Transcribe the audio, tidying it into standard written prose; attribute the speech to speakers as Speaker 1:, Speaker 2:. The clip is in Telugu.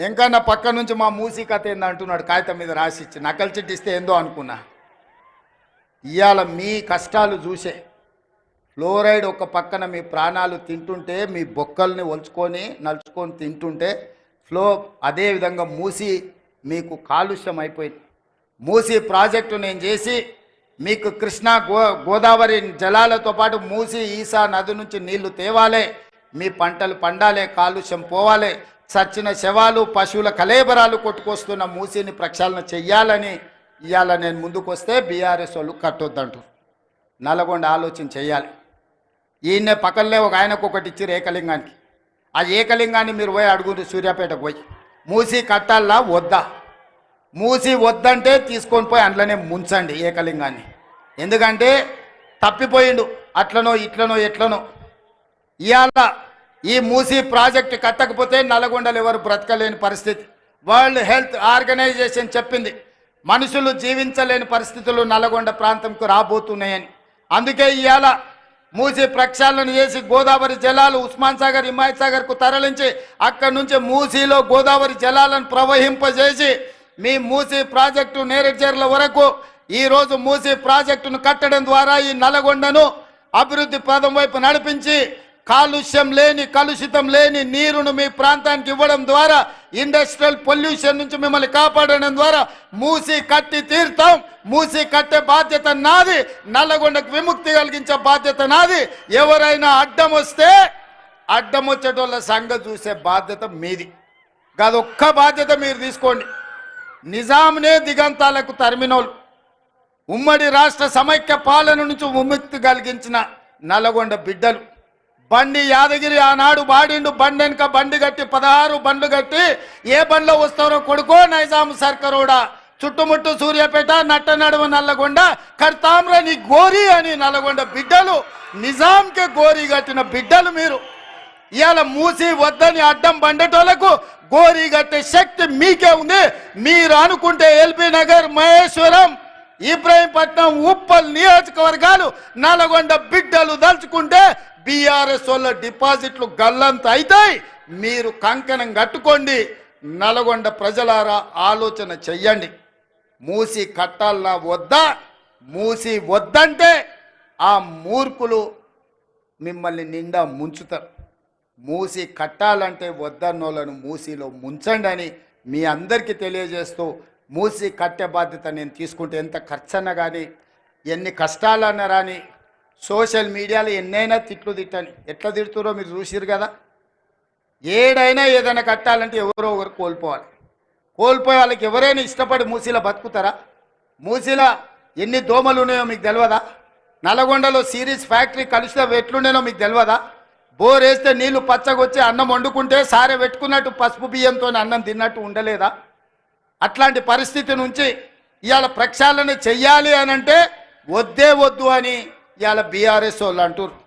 Speaker 1: ఎంకన్నా పక్క నుంచి మా మూసీ కథ ఏందో అంటున్నాడు, కాగితం మీద రాసిచ్చి నకలు చిట్టిస్తే ఏందో అనుకున్నా. ఇవాళ మీ కష్టాలు చూసే ఫ్లోరైడ్ ఒక పక్కన మీ ప్రాణాలు తింటుంటే, మీ బొక్కల్ని ఒలుచుకొని నలుచుకొని తింటుంటే అదేవిధంగా మూసి మీకు కాలుష్యం అయిపోయింది. మూసి ప్రాజెక్టు నేను చేసి మీకు కృష్ణా గోదావరి జలాలతో పాటు మూసి ఈసా నది నుంచి నీళ్లు తేవాలే, మీ పంటలు పండాలే, కాలుష్యం పోవాలే, చచ్చిన శవాలు పశువుల కలేబరాలు కొట్టుకొస్తున్న మూసిని ప్రక్షాళన చెయ్యాలని ఇవాళ నేను ముందుకు వస్తే బీఆర్ఎస్ వాళ్ళు కట్టొద్దంటారు. నల్గొండ ఆలోచన చెయ్యాలి. ఈయన్నే పక్కనే ఒక ఆయనకు ఒకటి ఇచ్చారు ఏకలింగానికి. ఆ ఏకలింగాన్ని మీరు పోయి అడుగురు, సూర్యాపేటకు పోయి మూసి కట్టాలా వద్దా, మూసి వద్దంటే తీసుకొని పోయి అందులోనే ముంచండి ఏకలింగాన్ని. ఎందుకంటే తప్పిపోయిండు, అట్లనో ఇట్లనో ఎట్లనో. ఇవాళ ఈ మూసి ప్రాజెక్టు కట్టకపోతే నల్గొండలు ఎవరు బ్రతకలేని పరిస్థితి. వరల్డ్ హెల్త్ ఆర్గనైజేషన్ చెప్పింది మనుషులు జీవించలేని పరిస్థితులు నల్గొండ ప్రాంతంకు రాబోతున్నాయని. అందుకే ఇవాళ మూసి ప్రక్షాళన చేసి గోదావరి జలాలు ఉస్మాన్ సాగర్, హిమాయత్ సాగర్కు తరలించి అక్కడి నుంచి మూసిలో గోదావరి జలాలను ప్రవహింపజేసి మీ మూసి ప్రాజెక్టు నేరేడ్చర్ల వరకు ఈరోజు మూసి ప్రాజెక్టును కట్టడం ద్వారా ఈ నల్గొండను అభివృద్ధి పదం వైపు నడిపించి కాలుష్యం లేని, కలుషితం లేని నీరును మీ ప్రాంతానికి ఇవ్వడం ద్వారా, ఇండస్ట్రియల్ పొల్యూషన్ నుంచి మిమ్మల్ని కాపాడడం ద్వారా మూసి కట్టి తీరుతాం. మూసి కట్టే బాధ్యత నాది, నల్లగొండకు విముక్తి కలిగించే బాధ్యత నాది. ఎవరైనా అడ్డం వస్తే అడ్డం వచ్చేటోళ్ళ సంగతి చూసే బాధ్యత మీది. అదొక్క బాధ్యత మీరు తీసుకోండి. నిజాంనే దిగంతాలకు తరిమినోళ్ళు, ఉమ్మడి రాష్ట్ర సమైక్య పాలన నుంచి విముక్తి కలిగించిన నల్గొండ బిడ్డలు. బండి యాదగిరి ఆనాడు బాడిండు, బండి వెనుక బండి కట్టి 16 బండ్లు కట్టి ఏ బండ్లో వస్తారో కొడుకో నైజాం సర్కరోడా, చుట్టుముట్టు సూర్యాపేట, నట్ట నడుమ నల్లగొండ, కర్తామ్ర నీ గోరి అని నల్గొండ బిడ్డలు, నిజాంకే గోరి కట్టిన బిడ్డలు మీరు. ఇవాళ మూసి వద్దని అడ్డం బండటోళ్లకు గోరి కట్టే శక్తి మీకే ఉంది. మీరు అనుకుంటే ఎల్బీ నగర్, మహేశ్వరం, ఇబ్రాహీంపట్నం, ఉప్పల్ నియోజకవర్గాలు నల్గొండ బిడ్డలు దలుచుకుంటే బీఆర్ఎస్ వాళ్ళ డిపాజిట్లు గల్లంత అవుతాయి. మీరు కంకణం కట్టుకోండి. నల్గొండ ప్రజలారా ఆలోచన చెయ్యండి. మూసి కట్టాలన్నా వద్దా? మూసి వద్దంటే ఆ మూర్ఖులు మిమ్మల్ని నిండా ముంచుతారు. మూసి కట్టాలంటే వద్దన్నోళ్ళను మూసిలో ముంచండి అని మీ అందరికీ తెలియజేస్తూ, మూసి కట్టే బాధ్యత నేను తీసుకుంటే ఎంత ఖర్చన్నా కానీ, ఎన్ని కష్టాలన్నా రాని, సోషల్ మీడియాలో ఎన్నైనా తిట్లు తిట్టని, ఎట్లా తిడుతురో మీరు చూసిరు కదా. ఏడైనా ఏదైనా కట్టాలంటే ఎవరో ఒకరు కోల్పోవాలి. కోల్పోయే వాళ్ళకి ఎవరైనా ఇష్టపడి మూసీలో బతుకుతారా? మూసీలో ఎన్ని దోమలు ఉన్నాయో మీకు తెలియదా? నల్గొండలో సిరీస్ ఫ్యాక్టరీ కలుషితం ఎట్లుండేనో మీకు తెలియదా? బోర్ వేస్తే నీళ్లు పచ్చగొచ్చి అన్నం వండుకుంటే సారే పెట్టుకున్నట్టు పసుపు బియ్యంతో అన్నం తిన్నట్టు ఉండలేదా? అట్లాంటి పరిస్థితి నుంచి ఇవాళ ప్రక్షాళన చెయ్యాలి అని అంటే వద్దే వద్దు అని ఇవాళ బీఆర్ఎస్ వాళ్ళు అంటారు.